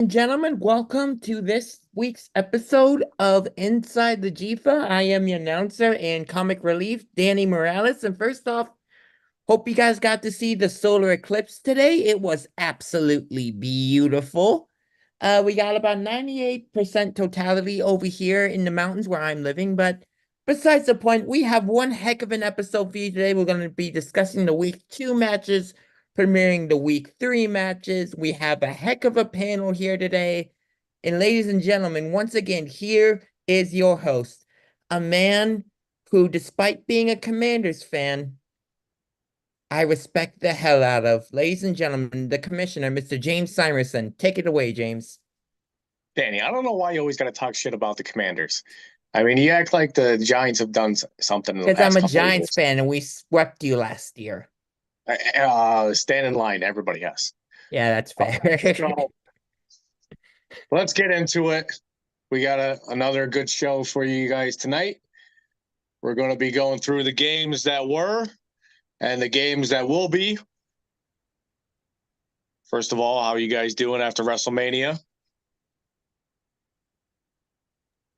And gentlemen, welcome to this week's episode of Inside the GEFA. I am your announcer and comic relief, Danny Morales. And first off, hope you guys got to see the solar eclipse today. It was absolutely beautiful. We got about 98% totality over here in the mountains where I'm living, but besides the point, we have one heck of an episode for you today. We're going to be discussing the week 2 matches, premiering the week 3 matches. We have a heck of a panel here today. And ladies and gentlemen, once again, here is your host, a man who, despite being a Commanders fan, I respect the hell out of. Ladies and gentlemen, the commissioner, Mr. James Simerson. Take it away, James. Danny, I don't know why you always got to talk shit about the Commanders. I mean, you act like the Giants have done something in the Because I'm past a couple of Giants years. fan and we swept you last year. Stand in line. Everybody has. Yeah, that's fair. So let's get into it. We got another good show for you guys tonight. We're going to be going through the games that were and the games that will be. First of all, how are you guys doing after WrestleMania?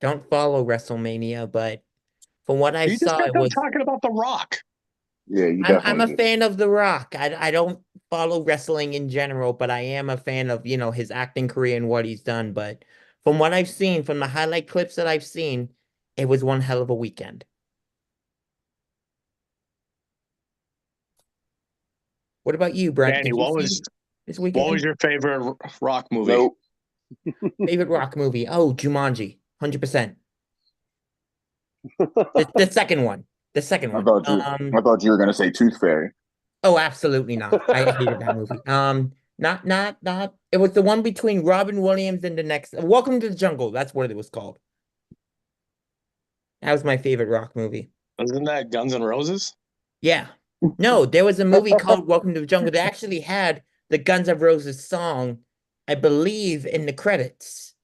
Don't follow WrestleMania, but from what I You just saw, got it done was. talking about The Rock. Yeah, you I'm a definitely did. fan of The Rock. I don't follow wrestling in general, but I am a fan of, his acting career and what he's done. But from what I've seen, from the highlight clips that I've seen, it was one hell of a weekend. What about you, Brent? Danny, Did you what see was this what was weekend? your favorite Rock movie? Nope. Favorite Rock movie? Oh, Jumanji, 100%. The second one. The second I one. thought you. I thought you were gonna say Tooth Fairy. Oh, absolutely not. I hated that movie. Not. It was the one between Robin Williams and the next. Welcome to the Jungle. That's what it was called. That was my favorite rock movie. Wasn't that Guns N' Roses? Yeah. No, there was a movie called Welcome to the Jungle. They actually had the Guns N' Roses song, I believe, in the credits.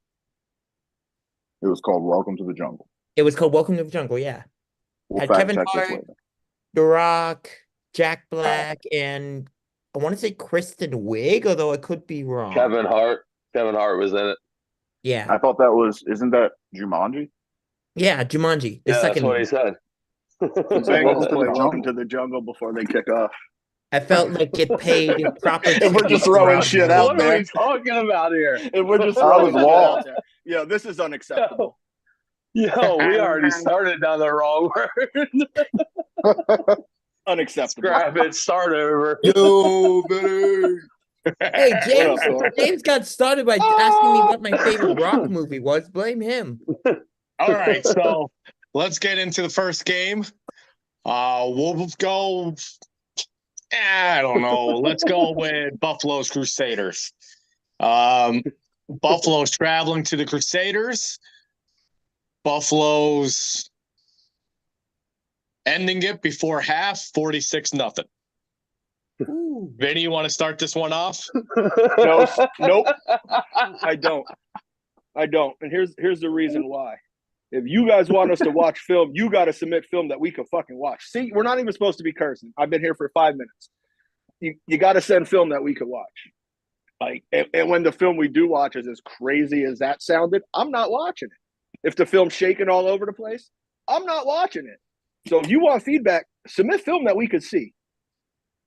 It was called Welcome to the Jungle. It was called Welcome to the Jungle. Yeah. We'll Had fact Kevin check this Hart, later. The Rock, Jack Black, and I want to say Kristen Wiig, although I could be wrong. Kevin Hart. Kevin Hart was in it. Yeah. I thought that was. Isn't that Jumanji? Yeah, Jumanji, the Yeah, that's second what one. he said. He said, Let's "Welcome to play the Welcome Jungle." to the Jungle before they kick off. I felt like it paid proper If we're just tribute to throwing Robin shit out What Williams. are there. we talking about here? If we're just I throwing was shit out lost. there. Yo, this is unacceptable. Yo, we already started down the wrong word. Unacceptable. Scrap it. Start over. Yo, Billy. Hey, What James, up, Thor? James got started by asking me what my favorite rock movie was. Blame him. All right, so let's get into the first game. We'll go. I don't know. Let's go with Buffalo's Crusaders. Buffalo's traveling to the Crusaders. Buffalo's ending it before half, 46-0. Vinny, you want to start this one off? No, nope. I don't. And here's the reason why. If you guys want us to watch film, you got to submit film that we can fucking watch. See, we're not even supposed to be cursing. I've been here for 5 minutes. You got to send film that we can watch. Like, and when the film we do watch is as crazy as that sounded, I'm not watching it. If the film's shaking all over the place, I'm not watching it. So if you want feedback, submit film that we could see.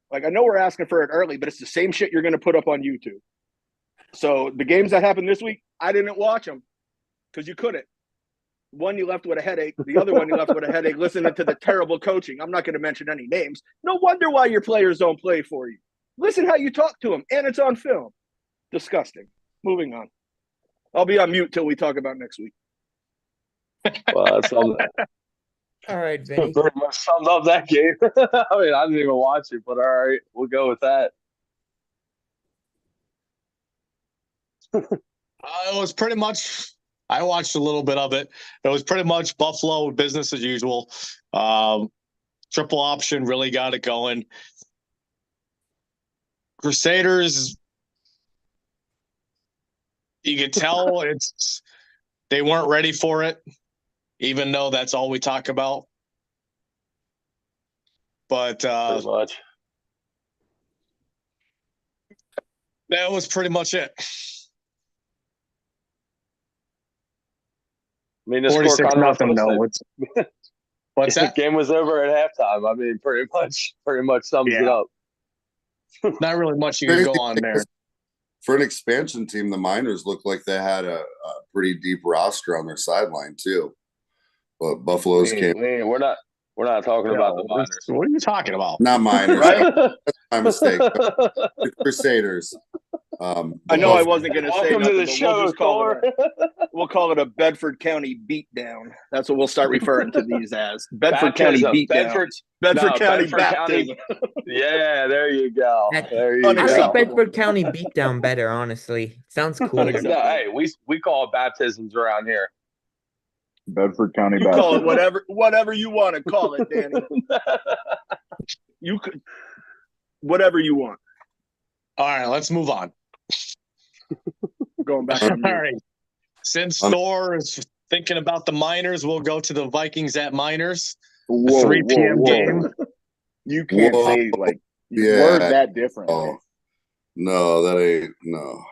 Like, I know we're asking for it early, but it's the same shit you're going to put up on YouTube. So the games that happened this week, I didn't watch them because you couldn't. One, you left with a headache. The other one, you left with a headache listening to the terrible coaching. I'm not going to mention any names. No wonder why your players don't play for you. Listen how you talk to them, and it's on film. Disgusting. Moving on. I'll be on mute till we talk about next week. Well, that's All right, Vinny. pretty much summed up that game. I mean, I didn't even watch it, but all right, we'll go with that. It was pretty much. I watched a little bit of it. It was pretty much Buffalo business as usual. Triple option really got it going. Crusaders, you could tell they weren't ready for it, even though that's all we talk about. But Pretty much. that was pretty much it. I mean, the score 46 kind of nothing. reflects No, what's the that? game was over at halftime. I mean, pretty much sums it Yeah. up. Not really much you can go on there. For an expansion team, the Miners look like they had a pretty deep roster on their sideline too. But Buffalo's came, We're not talking about the Miners. What are you talking about? not Miners. Right? That's my mistake. The Crusaders. I know I wasn't going to say Welcome to nothing, the but show, we'll just call Thor. we'll call it a Bedford County beatdown. That's what we'll start referring to these as. Bedford County Baptism. Bedford County Bedford baptism. Yeah, there you go. There you I like go. Bedford County Beatdown better, honestly. Sounds cool. Unacceptable. No, hey, we call it baptisms around here. Bedford County You call it Baptist. whatever you want to call it, Danny. You could whatever you want. All right, let's move on. Going back All on mute. right. Since Thor is thinking about the Miners, we'll go to the Vikings at Miners. Whoa, 3 p.m. game. You can't say like word that different. Oh, no, that ain't no.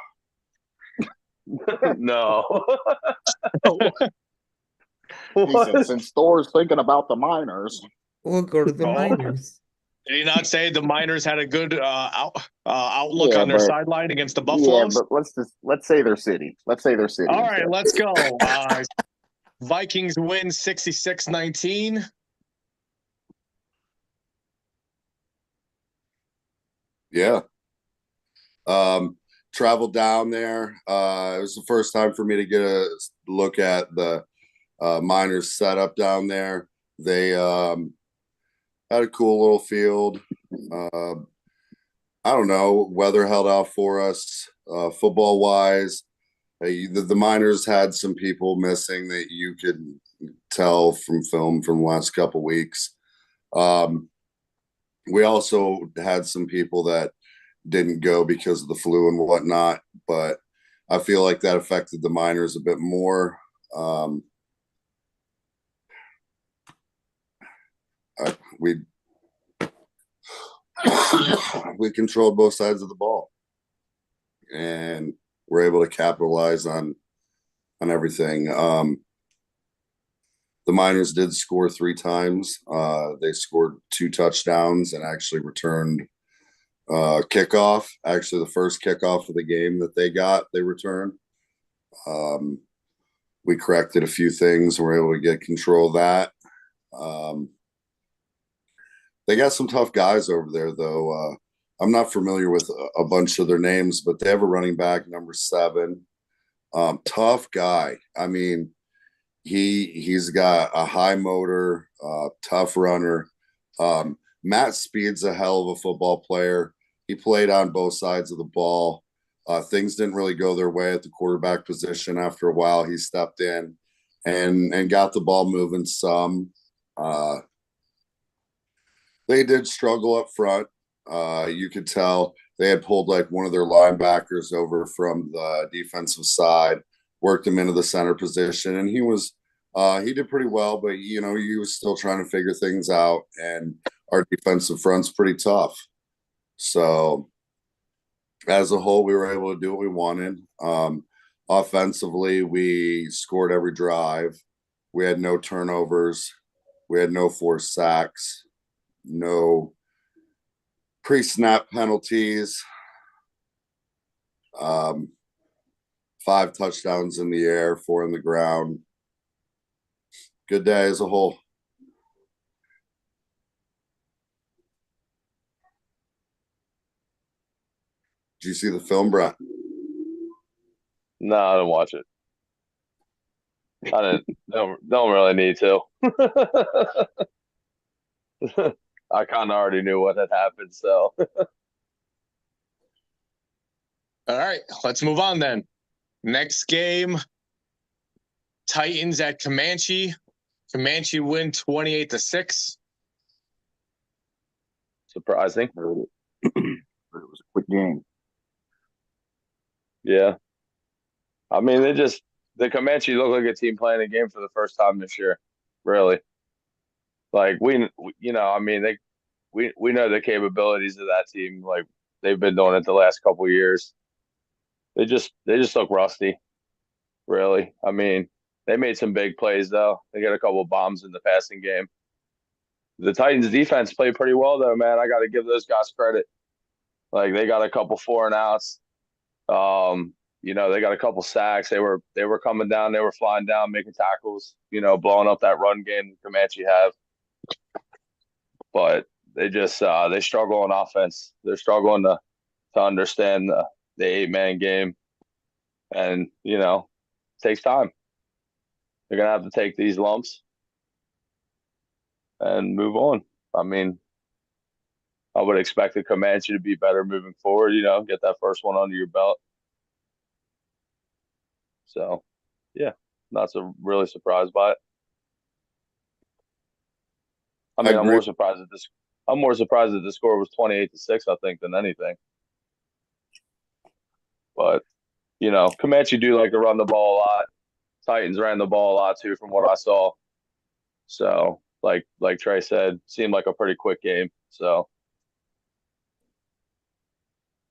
No. He said, since Thor's thinking about the Miners. We'll go to the Oh. Miners. Did he not say the Miners had a good outlook Yeah, on their but- sideline against the Yeah, Buffaloes? but let's say their city. Let's say their city. All right, instead. let's go. Vikings win 66-19. Yeah. Traveled down there. It was the first time for me to get a look at the Miners setup down there. They had a cool little field. I don't know, weather held out for us football wise. The Miners had some people missing that you could tell from film from the last couple weeks. We also had some people that didn't go because of the flu and whatnot, but I feel like that affected the Miners a bit more. We controlled both sides of the ball, and we're able to capitalize on everything. The Miners did score 3 times. They scored 2 touchdowns and actually returned kickoff. Actually, the first kickoff of the game that they returned. We corrected a few things. We're able to get control of that. They got some tough guys over there, though. I'm not familiar with a bunch of their names, but they have a running back, number 7. Tough guy. I mean, he's got a high motor, tough runner. Matt Speed's a hell of a football player. He played on both sides of the ball. Things didn't really go their way at the quarterback position. After a while, he stepped in and got the ball moving some. They did struggle up front. You could tell they had pulled like one of their linebackers over from the defensive side, worked him into the center position, and he did pretty well, but he was still trying to figure things out, and our defensive front's pretty tough. So as a whole, we were able to do what we wanted. Offensively, we scored every drive. We had no turnovers. We had no forced sacks, no pre-snap penalties, 5 touchdowns in the air, 4 in the ground. Good day as a whole. Did you see the film, Brett? No, I didn't watch it. I didn't. Don't really need to. I kind of already knew what had happened, so. All right, let's move on then. Next game, Titans at Comanche. Comanche win 28-6. Surprising. It was a quick game. Yeah. I mean, the Comanche look like a team playing a game for the first time this year. Really. Like we know the capabilities of that team. Like they've been doing it the last couple of years. They just look rusty. Really. I mean, They made some big plays though. They got a couple of bombs in the passing game. The Titans defense played pretty well though, man. I got to give those guys credit. Like they got a couple 4-and-outs. They got a couple sacks. They were coming down, they were flying down, making tackles, blowing up that run game Comanche have. But they struggle on offense. They're struggling to understand the 8-man game. And, it takes time. They're gonna have to take these lumps and move on. I mean, I would expect the Comanche to be better moving forward, get that first one under your belt. So, yeah, not so really surprised by it. I mean, I I'm agree. more surprised that the score was 28-6, I think, than anything. But, Comanche do like to run the ball a lot. Titans ran the ball a lot too, from what I saw. So, like Trey said, seemed like a pretty quick game. So,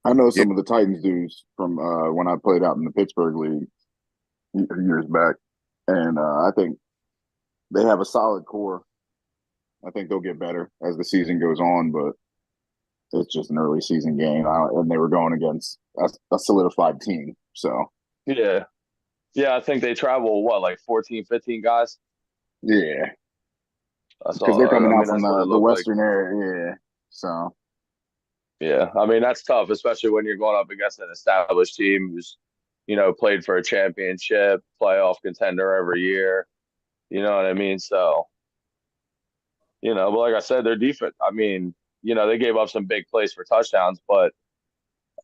I know Yeah. some of the Titans dudes from when I played out in the Pittsburgh League years back, and I think they have a solid core. I think they'll get better as the season goes on, but it's just an early season game, and they were going against a solidified team. So yeah. Yeah, I think they travel, like 14, 15 guys? yeah, That's because they're all. coming I out mean, from that's what it the looked like. Western area. Yeah, so Yeah, I mean, that's tough, especially when you're going up against an established team who's, played for a championship, playoff contender every year. You know what I mean? So, but like I said, their defense, I mean, they gave up some big plays for touchdowns, but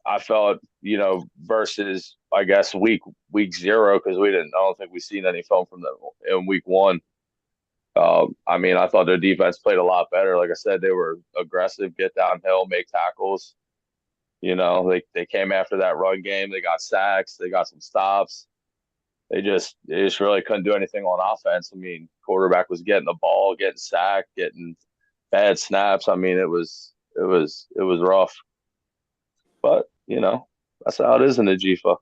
I felt, versus I guess week 0, because I don't think we've seen any film from them in week 1. I mean, I thought their defense played a lot better. Like I said, they were aggressive, get downhill, make tackles. They came after that run game. They got sacks. They got some stops. They just really couldn't do anything on offense. I mean, quarterback was getting the ball, getting sacked, getting bad snaps. I mean, it was rough. But that's how it is in the GFA.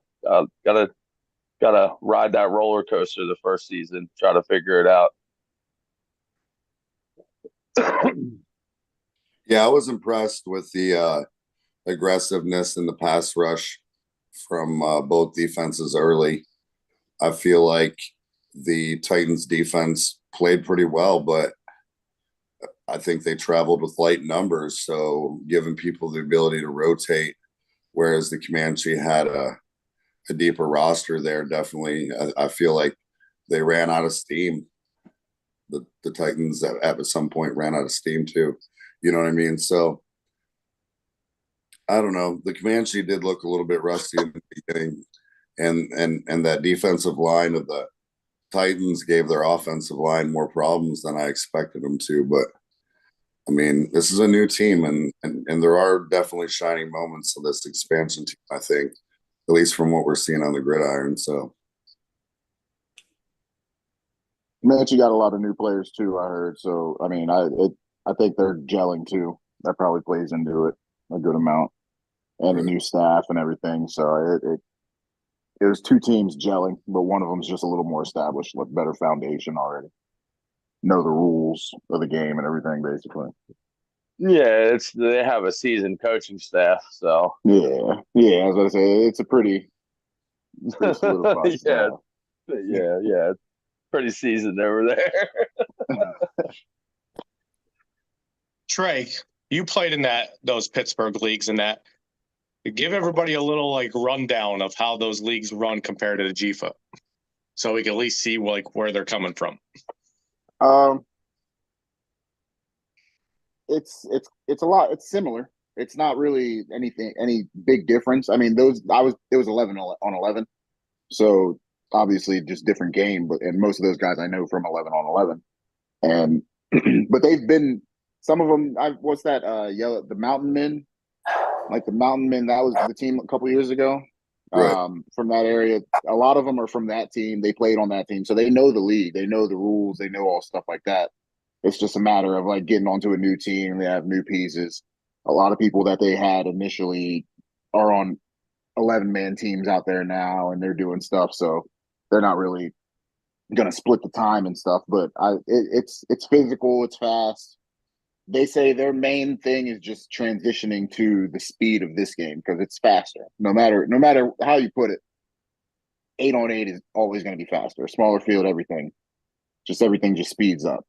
Gotta ride that roller coaster the first season, try to figure it out. Yeah, I was impressed with the aggressiveness in the pass rush from both defenses early. I feel like the Titans defense played pretty well, but I think they traveled with light numbers, so giving people the ability to rotate, whereas the Comanche had a deeper roster there. Definitely, I feel like they ran out of steam. The Titans at some point ran out of steam too. You know what I mean? So I don't know. The Comanche did look a little bit rusty in the beginning, and that defensive line of the Titans gave their offensive line more problems than I expected them to. But I mean, this is a new team, and there are definitely shining moments of this expansion team, I think, at least from what we're seeing on the gridiron. So, man, you got a lot of new players too. I heard. So I mean, I think they're gelling too. That probably plays into it a good amount, and the right. new staff and everything. So it was two teams gelling, but one of them's just a little more established, with better foundation already. Know the rules of the game and everything, basically. Yeah, they have a seasoned coaching staff, so Yeah, yeah. As I say, it's a pretty solidified yeah, staff. yeah, pretty seasoned over there. Trey, you played in those Pittsburgh leagues and that. Give everybody a little rundown of how those leagues run compared to the GFA, so we can at least see where they're coming from. Um, it's a lot. It's similar. It's not really any big difference. I mean, it was 11 on 11, so obviously just different game. But and most of those guys I know from 11 on 11, and but they've been some of them. What's that? The Mountain Men, like the Mountain Men. That was the team a couple years ago. Right. From that area, a lot of them are from that team. They played on that team, so they know the league. They know the rules. They know all stuff like that. It's just a matter of getting onto a new team. They have new pieces. A lot of people that they had initially are on 11-man teams out there now, and they're doing stuff. So they're not really gonna split the time and stuff. But it's physical, it's fast. They say their main thing is just transitioning to the speed of this game because it's faster. No matter how you put it, 8-on-8 is always going to be faster. Smaller field, everything just speeds up.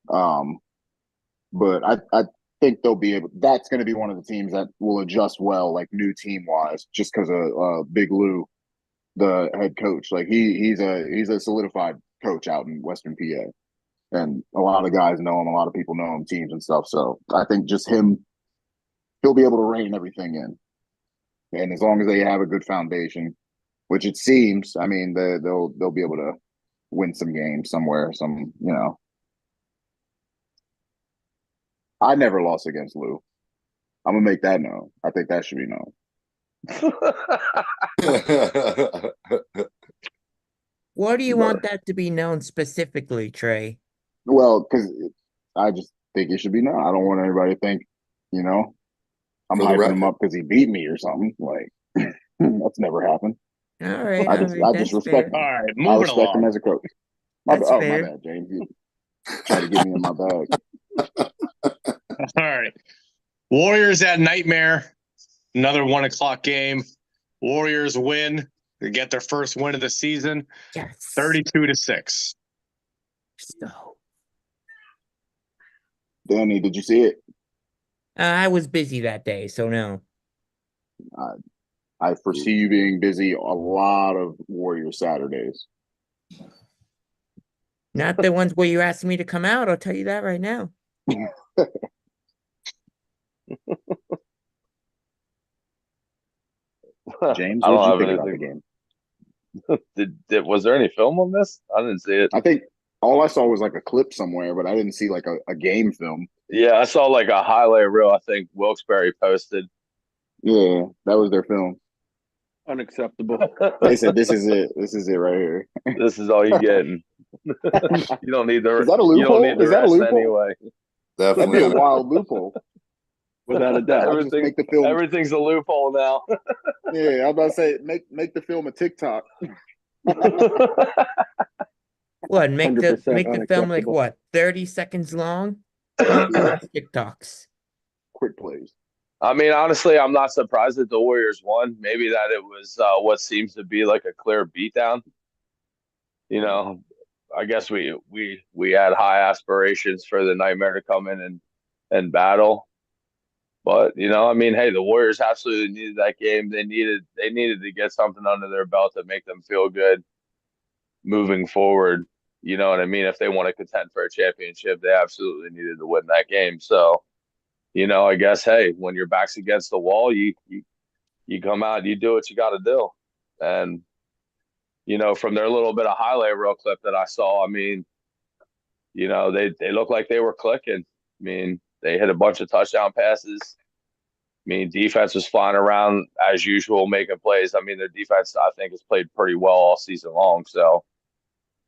But I think they'll be able. That's going to be one of the teams that will adjust well, like new team wise, just because of Big Lou, the head coach. Like he's a solidified coach out in Western PA. And a lot of guys know him. A lot of people know him, teams and stuff. So I think just him, he'll be able to rein everything in. And as long as they have a good foundation, which it seems, I mean, they'll be able to win some games somewhere. I never lost against Lou. I'm gonna make that known. I think that should be known. What do you want that to be known specifically, Trey? Well, because I just think it should be known. I don't want everybody to think, I'm hyping him up because he beat me or something. Like that's never happened. All right, I just respect him. All right, I moving respect him along. as a coach. That's my fair. bad, James. You try to get me in my bag. All right. Warriors at Nightmare. Another 1:00 game. Warriors win. They get their first win of the season. Yes. 32-6. So, Danny, did you see it? I was busy that day, so no. I foresee you being busy a lot of Warrior Saturdays. Not the ones where you asked me to come out, I'll tell you that right now. James, I what don't did you have think anything. about the game? Was there any film on this? I didn't see it. I think all I saw was like a clip somewhere, but I didn't see like a game film. Yeah, I saw like a highlight reel. I think Wilkes-Barre posted. Yeah, that was their film. Unacceptable. They said, "This is it. This is it right here." This is all you getting. You don't need the. Is that a You don't loophole? need the Is that a rest loophole? anyway. That'd be a wild loophole. Without a doubt. I'll just make the film. Everything's a loophole now. Yeah, I was about to say make the film a TikTok. What, make the 100% film like unacceptable. what, 30 seconds long? TikToks. Quick plays. I mean, honestly, I'm not surprised that the Warriors won. Maybe that it was what seems to be like a clear beatdown. I guess we had high aspirations for the Nightmare to come in and battle. But I mean, hey, the Warriors absolutely needed that game. They needed to get something under their belt to make them feel good moving forward. You know what I mean? If they want to contend for a championship, they absolutely needed to win that game. So, I guess, hey, when your back's against the wall, you come out, you do what you got to do. And, from their little bit of highlight reel clip that I saw, I mean, they looked like they were clicking. I mean, they hit a bunch of touchdown passes. I mean, defense was flying around as usual, making plays. I mean, their defense, I think, has played pretty well all season long. So,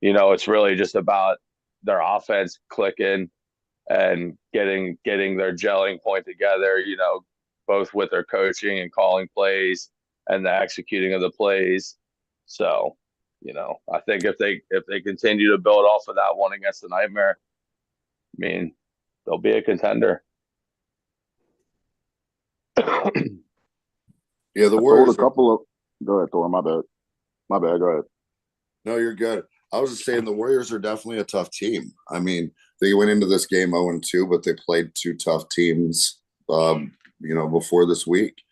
it's really just about their offense clicking and getting their gelling point together, both with their coaching and calling plays and the executing of the plays. So, I think if they continue to build off of that one against the Nightmare, I mean, they'll be a contender. Yeah, the Warriors. Go ahead, Thor. My bad. Go ahead. No, you're good. I was just saying the Warriors are definitely a tough team. I mean, they went into this game 0-2, but they played two tough teams, before this week.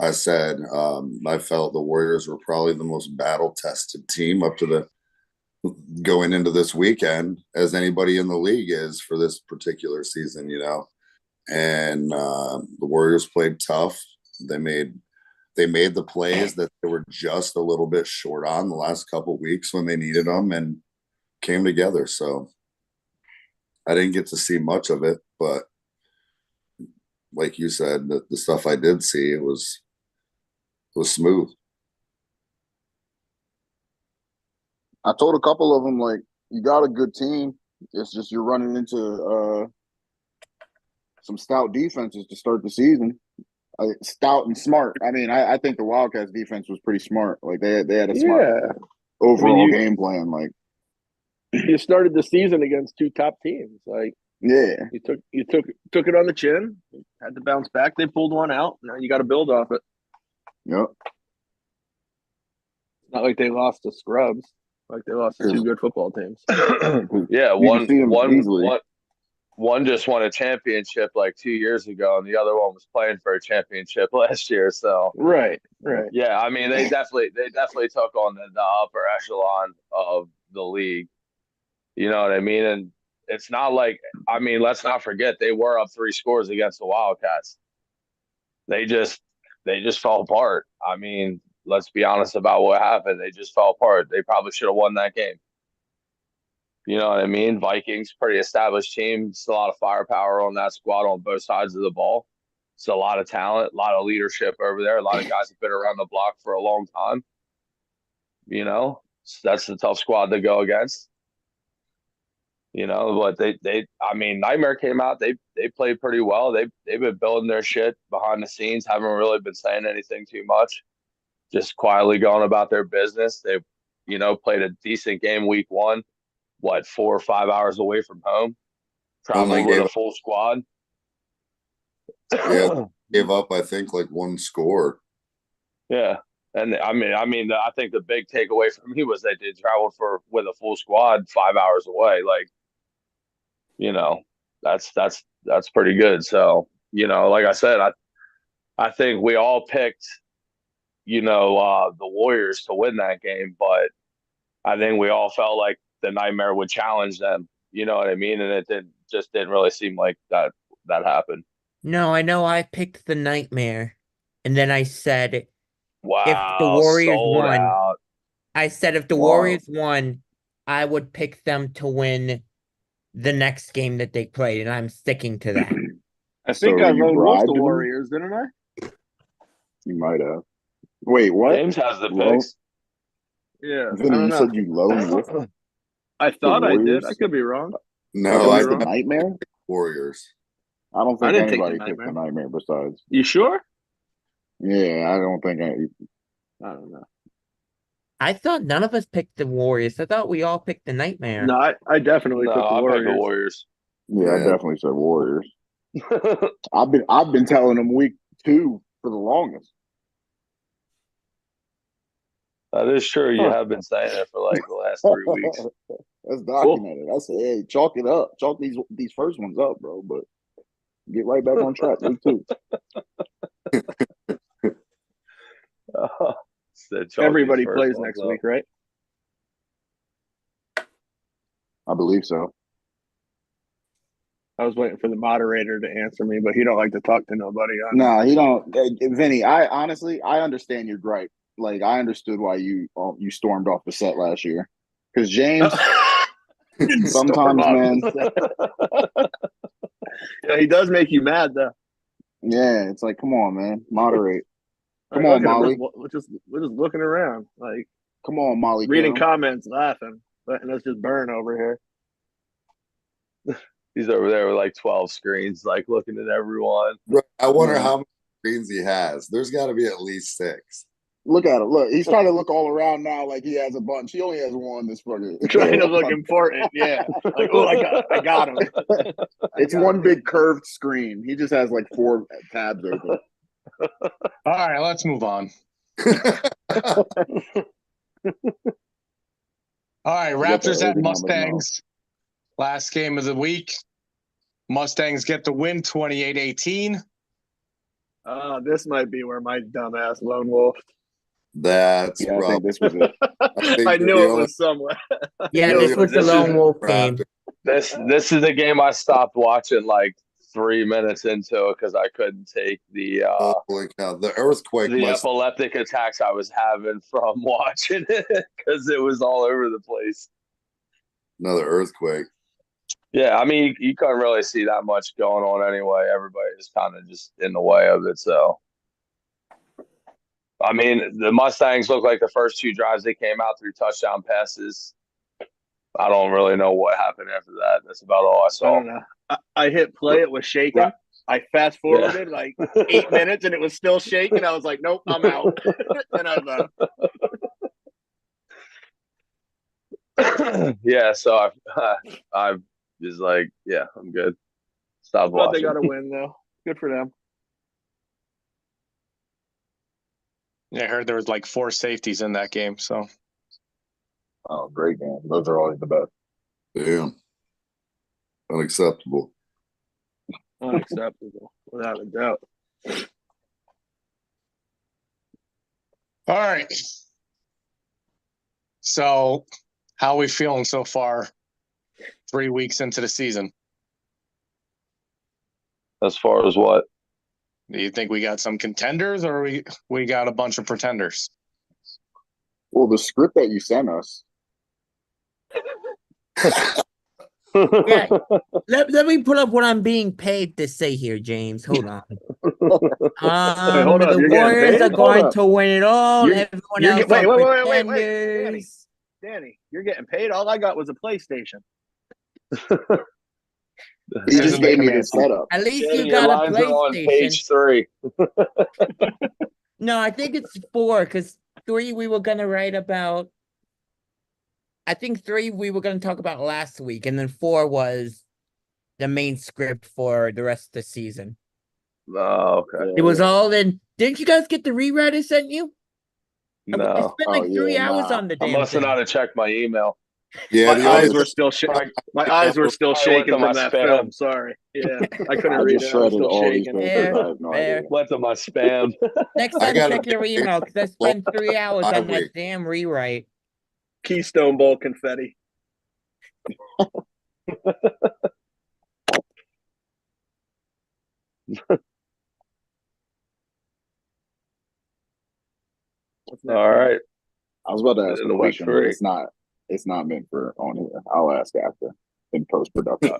I said I felt the Warriors were probably the most battle-tested team up to going into this weekend as anybody in the league is for this particular season, And the Warriors played tough. They made the plays that they were just a little bit short on the last couple of weeks when they needed them and came together. So I didn't get to see much of it, but like you said, the stuff I did see, it was smooth. I told a couple of them, like, you got a good team. It's just you're running into some stout defenses to start the season. Stout and smart. I mean, I think the Wildcats defense was pretty smart. Like they had a smart overall game plan. Like you started the season against two top teams. Like Yeah. you took it on the chin. Had to bounce back. They pulled one out. Now you got to build off it. Yep. It's not like they lost to scrubs. Like they lost to two good football teams. Yeah, You can see 'em easily. one just won a championship like 2 years ago, and the other one was playing for a championship last year. So Right. yeah, I mean they definitely took on the upper echelon of the league. You know what I mean? And it's not like, I mean, let's not forget they were up 3 scores against the Wildcats. They just fell apart. I mean, let's be honest about what happened. They just fell apart. They probably should have won that game. You know what I mean? Vikings, pretty established team. It's a lot of firepower on that squad on both sides of the ball. It's a lot of talent, a lot of leadership over there. A lot of guys have been around the block for a long time. You know, so that's a tough squad to go against. You know, but I mean, Nightmare came out. They played pretty well. They've been building their shit behind the scenes. Haven't really been saying anything too much. Just quietly going about their business. They've, played a decent game week 1. 4 or 5 hours away from home, traveling with a full squad. Yeah, gave up, I think, like 1 score. Yeah, and I mean, I think the big takeaway for me was they did travel with a full squad 5 hours away. Like, that's pretty good. So, like I said, I think we all picked, the Warriors to win that game, but I think we all felt like the Nightmare would challenge them. You know what I mean? And it didn't really seem like that happened. No, I know I picked the Nightmare, and then I said if the Wow, Warriors sold won, out. I said if the Warriors won, I would pick them to win the next game that they played, and I'm sticking to that. I think So I you lone wolfed bribed the him? Warriors, didn't I? You might have. Wait, what? James has the Lone- picks. Yeah. I Vinny, don't you know. said you lone wolf I thought I did. Warriors? I could be wrong. No, I the think Nightmare? Warriors. I don't I think didn't take the anybody picked the Nightmare. Nightmare besides. You sure? Yeah, I don't think I don't know. I thought none of us picked the Warriors. I thought we all picked the Nightmare. No, I definitely No, took the I picked the Warriors. Warriors. Yeah, I Yeah. definitely said Warriors. I've been telling them week 2 for the longest. That is true. You have been saying it for like the last 3 weeks. That's documented. I said, hey, chalk it up. Chalk these first ones up, bro. But get right back on track. Week 2. Everybody plays next week, right? I believe so. I was waiting for the moderator to answer me, but he don't like to talk to nobody. No, he don't. Vinny, I honestly, I understand your gripe. Like, I understood why you stormed off the set last year. Because James, sometimes, man. Yeah, he does make you mad, though. Yeah, it's like, come on, man, moderate. Come on, Molly. We're just looking around, like, come on, Molly. Reading girl. comments, laughing, letting us just burn over here. He's over there with like 12 screens, like looking at everyone. I wonder how many screens he has. There's got to be at least 6. Look at him. Look, he's trying to look all around now like he has a bunch. He only has one. This fucker trying to look important. Yeah, like, oh, I got him. It's one big curved screen. He just has like 4 tabs open. All right, let's move on. All right, Raptors at Mustangs. Last game of the week. Mustangs get the win 28-18. This might be where my dumbass lone wolf. That's I think this was it. I knew it was somewhere. Yeah, this was the lone wolf game. This is the game I stopped watching like 3 minutes into it because I couldn't take the earthquake, the epileptic attacks I was having from watching it because it was all over the place. Another earthquake. Yeah, I mean, you couldn't really see that much going on anyway. Everybody is kind of just in the way of it. So, I mean, the Mustangs look like the first 2 drives they came out through touchdown passes. I don't really know what happened after that. That's about all I saw. I don't know. I hit play. It was shaking. Right. I fast forwarded like 8 minutes and it was still shaking. I was like, nope, I'm out. And I left. Yeah, so I've just like, yeah, I'm good. Stop Glad they watching. got a win though. Good for them. Yeah, I heard there was like 4 safeties in that game. So Oh, great game. Those are always the best. Damn. Unacceptable. Unacceptable, without a doubt. all right. So how are we feeling so far? 3 weeks into the season. As far as what? Do you think we got some contenders, or we got a bunch of pretenders? Well, the script that you sent us, Yeah. Let me pull up what I'm being paid to say here, James. Hold on. hold up, The you're getting Warriors paid? are Hold going up. to win it all. You're- Everyone you're else get- wait, are wait, wait, pretenders. Danny, you're getting paid. All I got was a PlayStation. he This just isn't the gave me the command team. setup. At least Danny, you your got a lines are on PlayStation. page 3. No, I think it's 4 because 3 we were gonna write about. I think 3 we were gonna talk about last week, and then 4 was the main script for the rest of the season. Oh, okay. It was all in. Didn't you guys get the rewrite I sent you? I No. spent like Oh, 3 yeah, hours nah. on the I damn must have thing. not have checked my email. Yeah, My the eyes only were still my eyes were still Probably went shaking to my from that spam. film. Sorry. Yeah, I couldn't I read just it. I was shredded still all these shaking. papers. Fair, I have no fair. idea. Went to my spam. Next I time, got check your email because I spent 3 hours on that week. damn rewrite. Keystone Bowl confetti. What's next, All man? right. I was about to ask In a the week question, but 3. it's not meant for on here. I'll ask after in post production.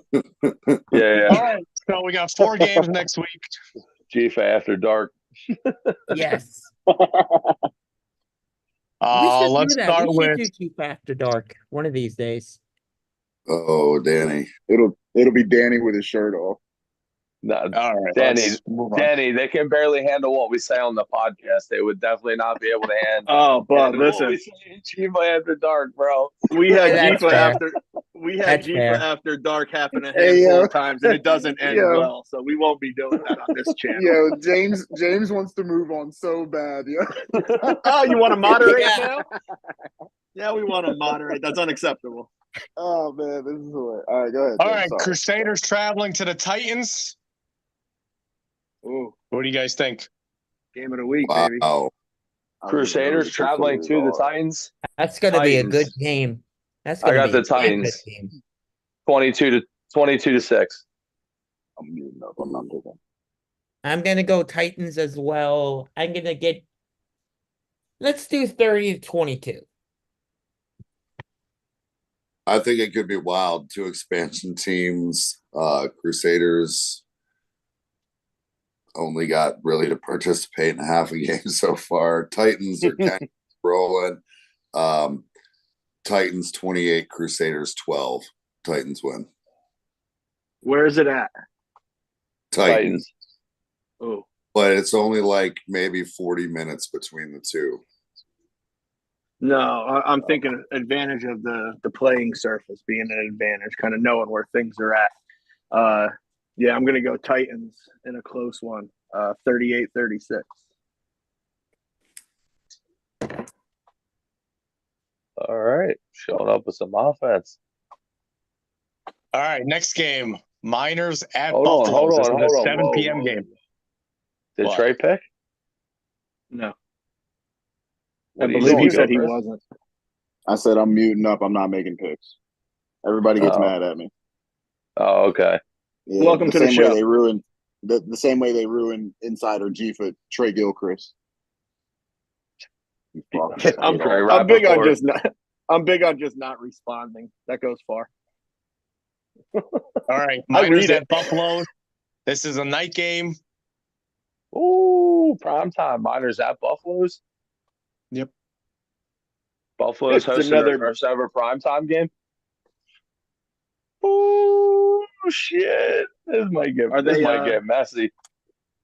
Yeah. All right. So we got 4 games next week. GEFA after dark. Yes. We should Let's do that. start We with should do Chief After Dark one of these days. Oh, Danny. It'll be Danny with his shirt off. No, all right. Danny, let's move on. Danny, they can barely handle what we say on the podcast. They would definitely not be able to Oh, but handle what we listen, say in GEFA after dark, bro. we had Yeah, that's GEFA fair. after That's GEFA fair. after dark happen a Hey, handful yo. of times, and it doesn't end Yo. well. So we won't be doing that on this channel. Yo, James wants to move on so bad. Yeah. Oh, you want to moderate Yeah. now? Yeah, we want to moderate. That's unacceptable. Oh man, this is hilarious. All right, go ahead. All James. right. Sorry. Crusaders traveling to the Titans. Ooh, What do you guys think? game of the week, baby. Wow. Crusaders traveling to the Titans. That's gonna be a Titans. good game. That's I gonna got be the a damn good Titans. game. 22 to 6. I'm muting up. I'm not taking. I'm gonna go Titans as well. I'm gonna get. Let's do 30-22. I think it could be wild. 2 expansion teams. Crusaders only got really to participate in half a game so far. Titans are kind of rolling. Titans 28, Crusaders 12. Titans win. Where is it at? Titans. Oh, But it's only like maybe 40 minutes between the two. no, I'm thinking advantage of the playing surface being an advantage, kind of knowing where things are at. Yeah, I'm gonna go Titans in a close one, 38-36. All right. Showing up with some offense. All right. Next game. Miners at Hold on, Buffalo. This is hold a on. 7 Whoa, p.m. whoa. game. Did What? Trey pick? No, What I are you believe he doing, said he Chris? wasn't. I said I'm muting up. I'm not making picks. Everybody gets Oh. mad at me. Oh, okay. Yeah, Welcome to the same show. way they ruined the same way they ruined Insider G for Trey Gilchrist. You fucking hate I'm, all Right I'm big on before. just not. I'm big on just not responding. That goes far. All right. I Miners read at it. Buffalo. This is a night game. Ooh, primetime. Miners at Buffalo's. Yep. Buffalo's It's hosting another- their first ever primetime game. Ooh, shit. This might get messy.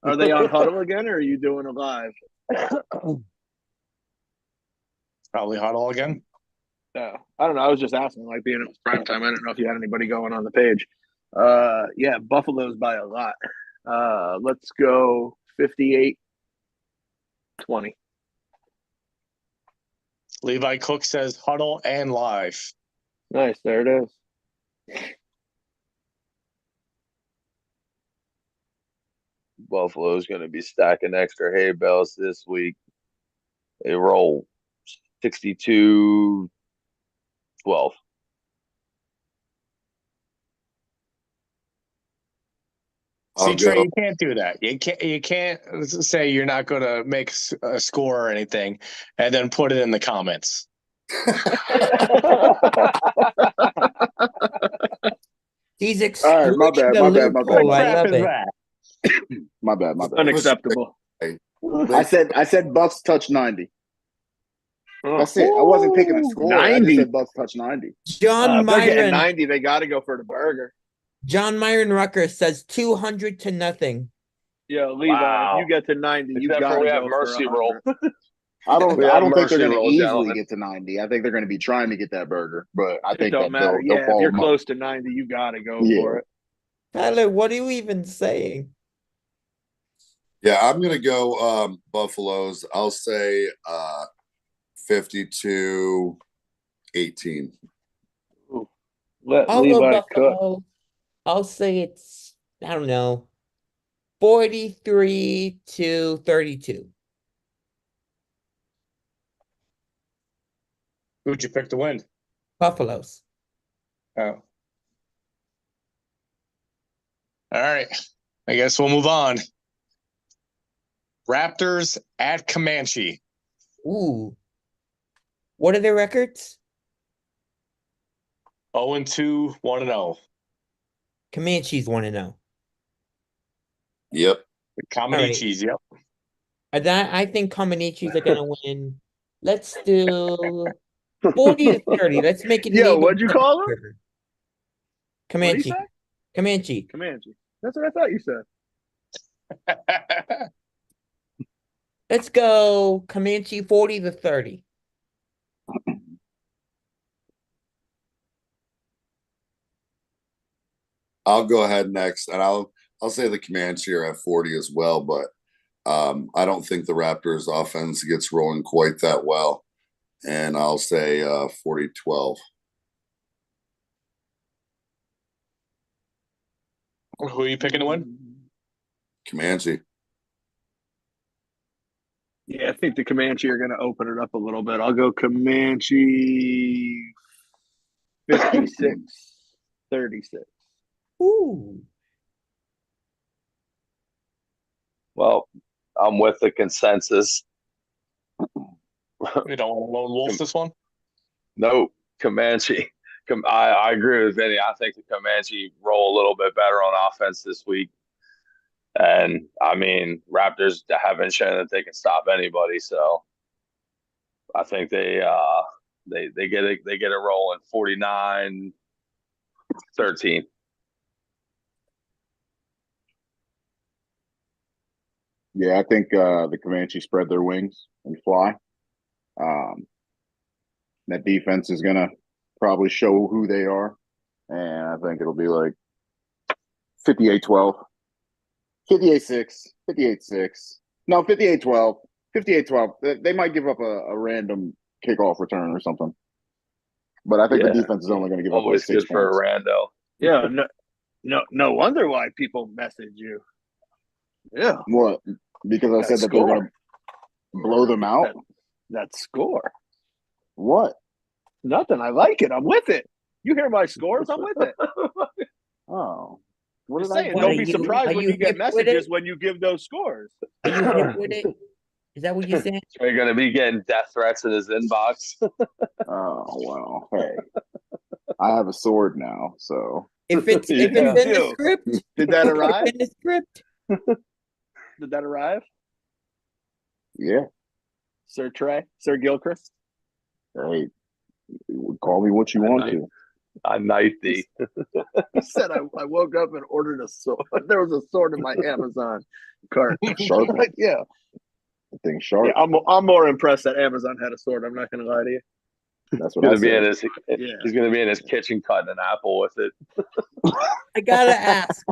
Are they on huddle again, or are you doing it live? Probably huddle again. Yeah, I don't know. I was just asking, like being it was prime time. I didn't know if you had anybody going on the page. Yeah, Buffalo's by a lot. Let's go 58-20. Levi Cook says huddle and live. Nice, there it is. Buffalo's going to be stacking extra hay bales this week. They roll 62-12. I'll See, Trey, go. you can't do that. You can't say you're not going to make a score or anything, and then put it in the comments. He's All exploiting right, my bad, the my bad, my bad, loophole. What I crap love is it. that? my bad, my bad. Unacceptable. I said Bucks touch 90. That's it. I wasn't picking a score. I just 90. said Bucks touch 90. John If they're getting Myron. 90, they got to go for the burger. John Myron Rucker says 200-0. Yo, Levi, Wow. if you get to 90, you Except got for to we go have mercy for roll. 100. I don't We have think they're mercy going to roll, easily gentlemen. get to 90. I think they're going to be trying to get that burger, but I It think don't that matter. they'll Yeah, if follow you're them up. close to 90, you got to go Yeah. for it. Tyler, what are you even saying? Yeah, I'm gonna go Buffaloes. I'll say 52-18. Let I'll go Levi cook. Buffalo. I'll say it's, I don't know, 43-32. Who'd you pick to win? Buffaloes. Oh. All right. I guess we'll move on. Raptors at Comanche. Ooh. What are their records? 0-2, 1-0. Comanche's 1-0. Yep. The Comanches, yep. I think Comanches are gonna win. Let's do 40-30. Let's make it an Yo, even what'd you call him? burger. What'd he Comanche. say? Comanche. Comanche. That's what I thought you said. Let's go Comanche 40-30. I'll go ahead next, and I'll say the Comanche are at 40 as well, but I don't think the Raptors offense gets rolling quite that well. And I'll say 40-12. Who are you picking to win? Comanche. Yeah, I think the Comanche are going to open it up a little bit. I'll go Comanche 56-36. Ooh. Well, I'm with the consensus. We don't want to lone wolf this one? No, Comanche. I agree with Vinny. I think the Comanche roll a little bit better on offense this week. And I mean, Raptors haven't shown that they can stop anybody, so I think they get it rolling 49-13. Yeah, I think the Comanche spread their wings and fly. That defense is gonna probably show who they are, and I think it'll be like 58-12, 58-6, 58-6. No, 58-12, 58-12. They might give up a random kickoff return or something, but I think the defense is only going to give up like Always 6 good for points. a rando. Yeah, no wonder why people message you. Yeah, What? Because I said that they're going to blow them out. That score. What? Nothing. I like it. I'm with it. You hear my scores? I'm with it. Oh, what Just did I saying, do? don't Are be you- surprised are when you you get hip with messages it? when you give those scores. Are you hip with it? Is that what you're saying? Are you going to be getting death threats in his inbox? Oh well, hey, I have a sword now, so If it's Yeah. in the Yo, script, Did that if it's arrive? in the script. Did that arrive? yeah. Sir Trey? Sir Gilchrist? Hey, call me what you want to. I knifed thee. He said I woke up and ordered a sword. There was a sword in my Amazon cart. Sharp. Like, yeah. The thing sharp. Yeah, I'm more impressed that Amazon had a sword. I'm not going to lie to you. That's He's what I gonna be in said. his Yeah. he's gonna be in his kitchen cutting an apple with it. I gotta ask.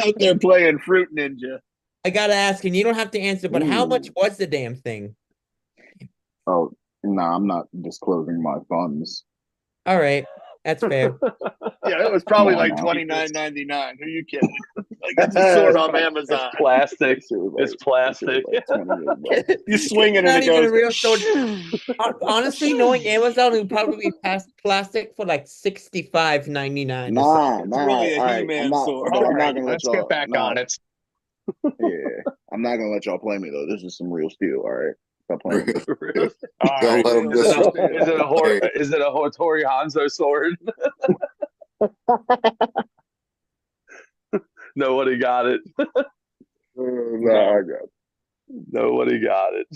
Out there playing Fruit Ninja. I gotta ask, and you don't have to answer, but how much Ooh. was the damn thing? Oh, no, I'm not disclosing my funds. All right, that's fair. Yeah, it was probably Come on like now. $29.99. Who are you kidding? Like it's a sword off Amazon. It's plastic. This shit was It's this shit plastic. was like $28. You swing it and Not it even a goes. real sword. Honestly, knowing Amazon, it would probably be past plastic for like $65.99. Nah, It's really a all right. He-Man I'm not, sword. but All I'm not right, gonna let let's get y'all. back Nah, on it. yeah, I'm not gonna let y'all play me though. This is some real steel. All right, stop playing. All Don't right. let him Is it disrespect. a, is it a Hor- Hey. is it a Hattori Hanzo sword? Nobody got it. Nah, I got Nobody got it.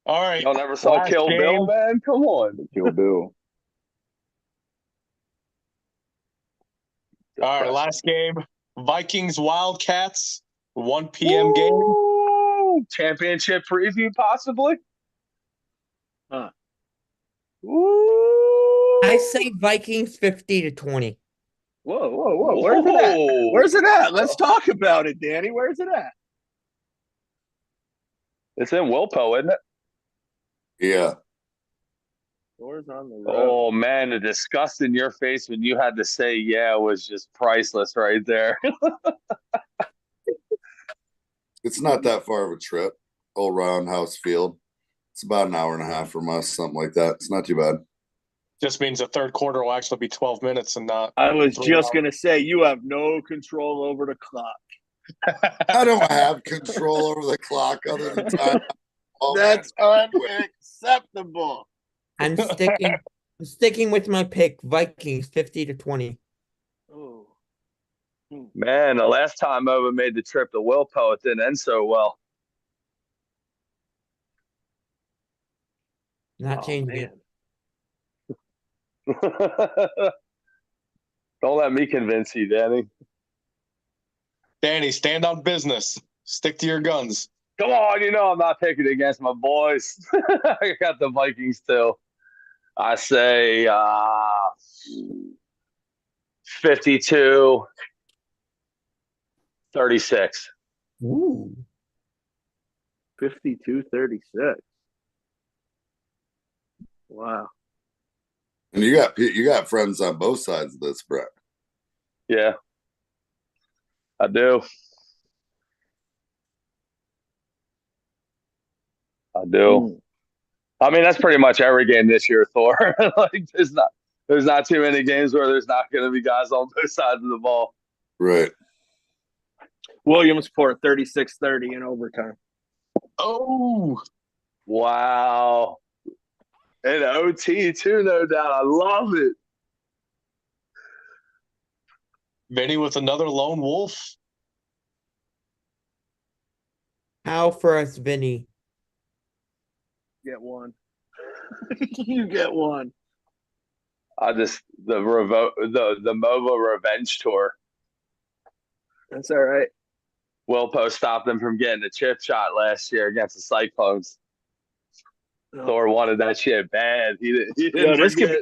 All right. Y'all never saw Last Kill Bill, game. man? Come on. Kill Bill. All right, last game. Vikings Wildcats, 1 p.m. game. Woo! Championship preview, possibly. Huh. Woo! I say Vikings 50-20. Whoa. Where's it at? Whoa. Where's it at? Let's talk about it, Danny. Where's it at? It's in Wilpo, isn't it? Yeah. Doors on the road. Oh man, the disgust in your face when you had to say yeah was just priceless right there. It's not that far of a trip. Old Roundhouse Field. It's about an hour and a half from us, something like that. It's not too bad. Just means the third quarter will actually be 12 minutes and not. I was 3 just hours. gonna say you have no control over the clock. I don't have control over the clock other than time. Oh, That's unacceptable. I'm sticking with my pick, Vikings 50-20. Oh. Man, the last time Ova made the trip to Wilpo, it didn't end so well. Not changing it. Don't let me convince you, Danny. Danny, stand on business. Stick to your guns. Come on, you know I'm not picking against my boys. I got the Vikings too. I say 52-36. Ooh. 52-36. Wow. And you got friends on both sides of this, Brett. Yeah, I do. I mean, that's pretty much every game this year, Thor. Like, there's not too many games where there's not going to be guys on both sides of the ball. Right. Williamsport 36-30 in overtime. Oh, Wow. And OT too, no doubt. I love it. Vinny with another lone wolf. How for us, Vinny? Get one. You get one. The MOBA Revenge Tour. That's all right. Wilpo stopped them from getting a chip shot last year against the Cyclones. No. Thor wanted that shit bad. He didn't Yo, this forget.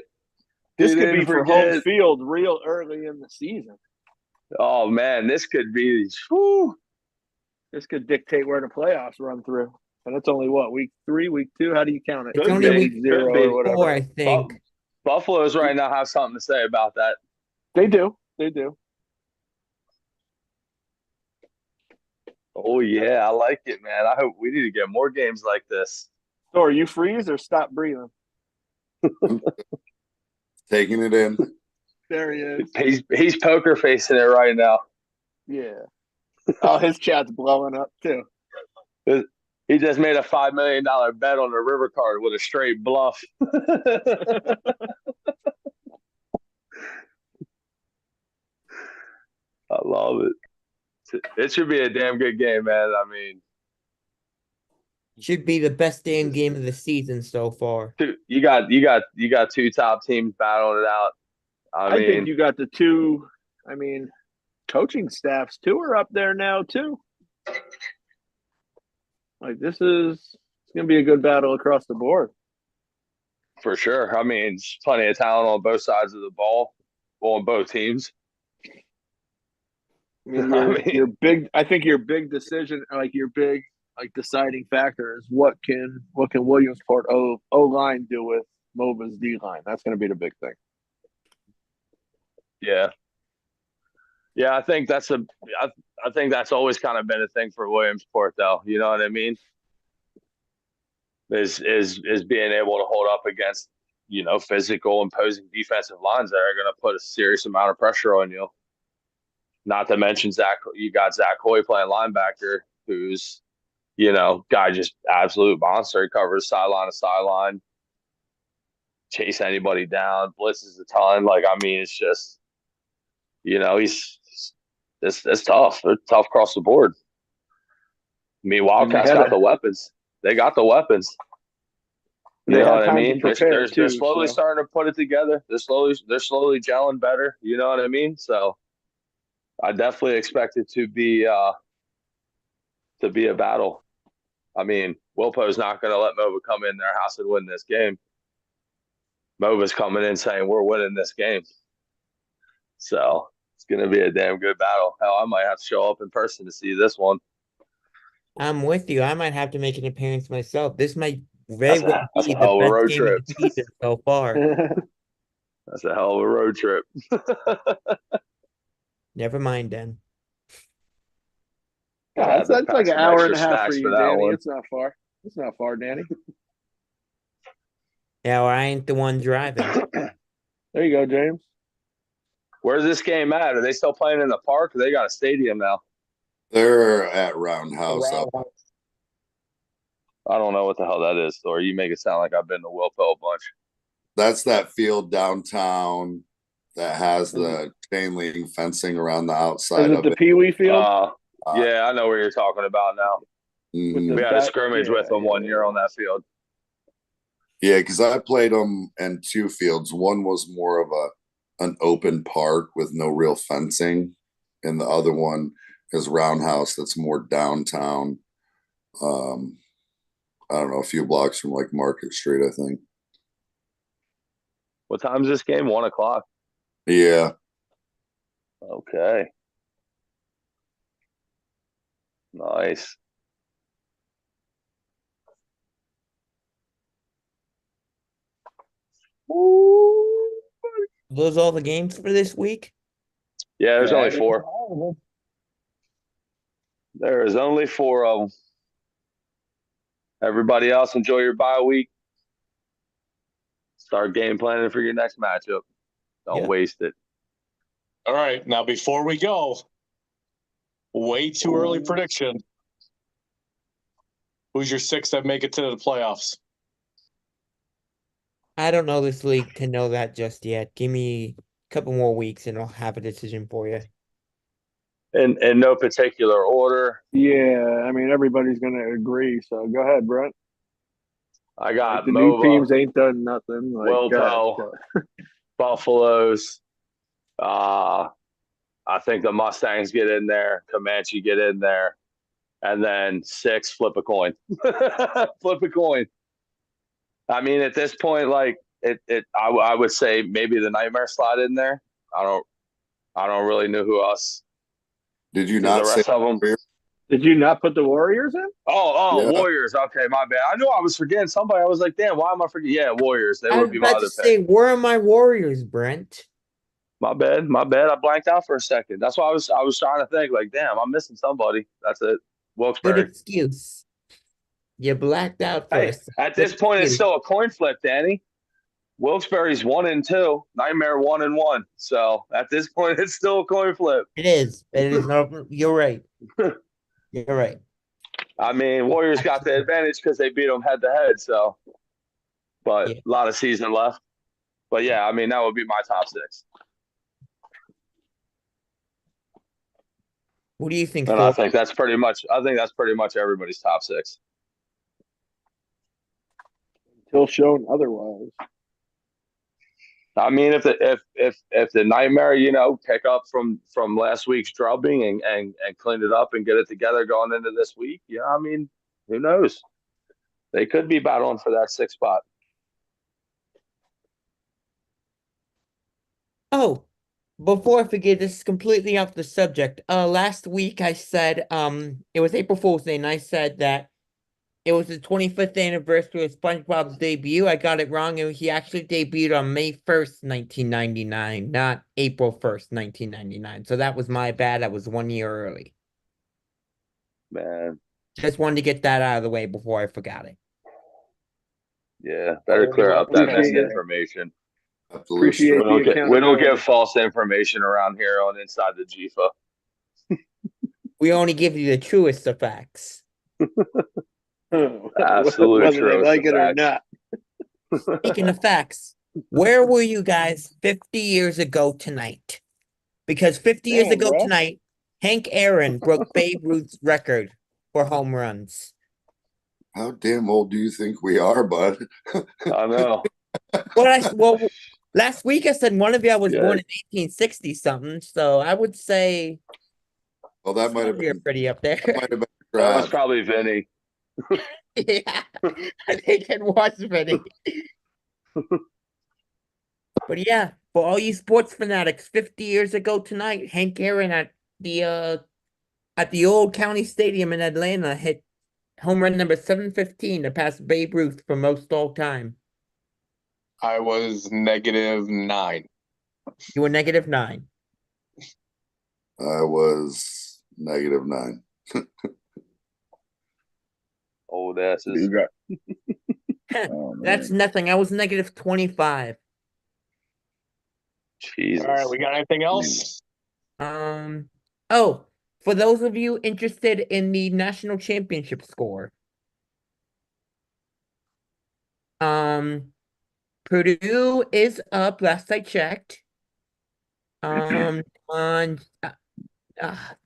This could be didn't for home forget. field real early in the season. Oh man, this could be. Whew. This could dictate where the playoffs run through. And it's only what, week 3, week 2? How do you count it? It's Could only be. week Zero Could be. or whatever. 4, I think. Buffaloes right now have something to say about that. They do. They do. Oh yeah, I like it, man. I hope we need to get more games like this. So are you freeze or stop breathing? Taking it in. There he is. He's poker facing it right now. Yeah. Oh, his chat's blowing up too. He just made a $5 million bet on the river card with a straight bluff. I love it. It should be a damn good game, man. I mean, Should be the best damn game of the season so far. you got two top teams battling it out. I think you got the two. I mean, coaching staffs too are up there now too. Like it's gonna be a good battle across the board. for sure. I mean, there's plenty of talent on both sides of the ball, on both teams. I mean, I your mean, big. I think your big decision, like your big, like deciding factor, is what can Williamsport O line do with Mova's D line? That's going to be the big thing. yeah, yeah. I think that's always kind of been a thing for Williamsport, though. You know what I mean? Is being able to hold up against physical imposing defensive lines that are going to put a serious amount of pressure on you. Not to mention you got Zach Hoy playing linebacker, who's guy just absolute monster. He covers sideline to sideline, chase anybody down, blitzes a ton. Like, I mean, it's just he's it's tough. It's tough across the board. I mean, Wildcats got the weapons. They got the weapons. You know what I mean? They're slowly starting to put it together. They're slowly gelling better. You know what I mean? So I definitely expect it to be a battle. I mean, Wilpo's not going to let Mova come in their house and win this game. Mova's coming in saying we're winning this game. So it's going to be a damn good battle. Hell, I might have to show up in person to see this one. I'm with you. I might have to make an appearance myself. This might very well That's be a the hell of a best road game of trip. the season so far. That's a hell of a road trip. Never mind then. Yeah, that's like an hour and a half for you, Danny. One. It's not far. It's not far, Danny. Yeah, well, I ain't the one driving. There you go, James. Where's this game at? Are they still playing in the park? They got a stadium now. They're at Roundhouse. I don't know what the hell that is, Thor. You make it sound like I've been to Wilpo a bunch. That's that field downtown that has the chain link fencing around the outside of it. The Pee Wee field? Yeah, I know where you're talking about now. Mm-hmm. We had a scrimmage with them 1 year on that field. Yeah, because I played them in two fields. One was more of an open park with no real fencing, and the other one is Roundhouse that's more downtown. I don't know, a few blocks from like Market Street, I think. What time is this game? 1 o'clock. Yeah. Okay. Nice. Those all the games for this week? Yeah, there's only 4. There is only 4 of them. Everybody else, enjoy your bye week. Start game planning for your next matchup. Don't waste it. All right. Now, before we go, way too early prediction. Who's your 6 that make it to the playoffs? I don't know this league to know that just yet. Give me a couple more weeks and I'll have a decision for you. In no particular order. Yeah, I mean, everybody's going to agree. So go ahead, Brent. I got the Mova, new teams ain't done nothing. Wilpo, Buffaloes. I think the Mustangs get in there. Comanche get in there. And then 6, flip a coin. Flip a coin. I mean, at this point, like I would say maybe the Nightmare slide in there. I don't really know who else. Did you not the rest of them? Did you not put the Warriors in? Oh, yeah. Warriors. Okay, my bad. I knew I was forgetting somebody. I was like, damn, why am I forgetting? Yeah, Warriors. They would be my other pick. Where are my Warriors, Brent? My bad. I blanked out for a second. That's why I was trying to think. Like, damn, I'm missing somebody. That's it. Wilkes-Barre. Good excuse. You blacked out first. Hey, at this point, it's still a coin flip, Danny. Wilkes-Barre's 1 and 2. Nightmare 1 and 1. So at this point, it's still a coin flip. It is. It is. No, you're right. You're right. I mean, Warriors got the advantage because they beat them head to head. So, but a lot of season left. But yeah, I mean, that would be my top 6. What do you think? And I think that's pretty much everybody's top 6. Until shown otherwise. I mean, if the Nightmare, pick up from last week's drubbing and clean it up and get it together going into this week, yeah, I mean, who knows? They could be battling for that 6th spot. Oh, before I forget, this is completely off the subject. Last week I said, it was April Fool's Day, and I said that it was the 25th anniversary of SpongeBob's debut. I got it wrong, and he actually debuted on May 1st, 1999, not April 1st, 1999. So that was my bad. I was 1 year early. Man, Just wanted to get that out of the way before I forgot it. yeah, better clear up that Appreciate it. misinformation. Absolutely. Appreciate We don't the get we don't accountability. get false information around here on Inside the GFA. We only give you the truest of facts. Absolute Whether they truest like of it or facts. not. Speaking of facts, where were you guys 50 years ago tonight? Because 50 years Damn, ago bro. tonight, Hank Aaron broke Babe Ruth's record for home runs. How damn old do you think we are, bud? I know. Well, last week I said one of y'all was Yeah. born in 1860 something, so I would say Well, that might have you're been pretty up there. that might have been That was Trav. probably Vinny. Yeah, I think it was Vinny. But yeah, for all you sports fanatics, 50 years ago tonight, Hank Aaron at the old county stadium in Atlanta hit home run number 715 to pass Babe Ruth for most all time. I was -9. You were -9. I was -9. Old asses. You got. Oh, That's man. nothing. I was -25. Jesus. All right, we got anything else? Oh, for those of you interested in the national championship score, Purdue is up last I checked. On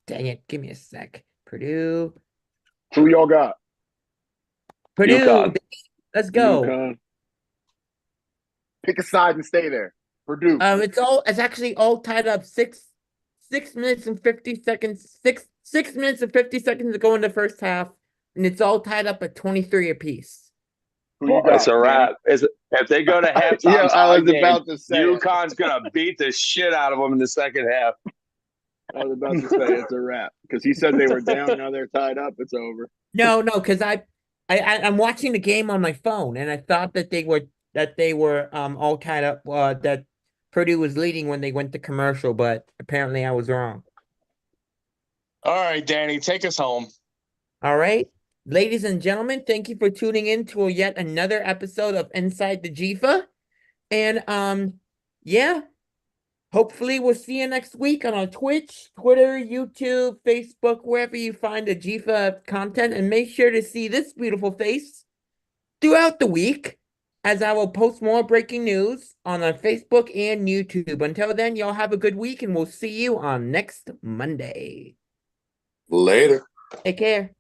dang it, give me a sec. Purdue, Who y'all got? UConn. let's go. UConn. Pick a side and stay there. Purdue. It's actually all tied up 6 minutes and 50 seconds, 6 minutes and 50 seconds to go in the first half, and it's all tied up at 23 apiece. Who you got? It's a wrap. If they go to halftime, Yeah, I was tie game, about to say. UConn's gonna beat the shit out of them in the second half. I was about to say it's a wrap because he said they were down. Now they're tied up. It's over. No, because I'm watching the game on my phone, and I thought that they were all tied up. That Purdue was leading when they went to commercial, but apparently I was wrong. All right, Danny, take us home. All right, ladies and gentlemen, thank you for tuning in to yet another episode of Inside the GEFA, and yeah. Hopefully, we'll see you next week on our Twitch, Twitter, YouTube, Facebook, wherever you find the GEFA content. And make sure to see this beautiful face throughout the week, as I will post more breaking news on our Facebook and YouTube. Until then, y'all have a good week, and we'll see you on next Monday. Later. Take care.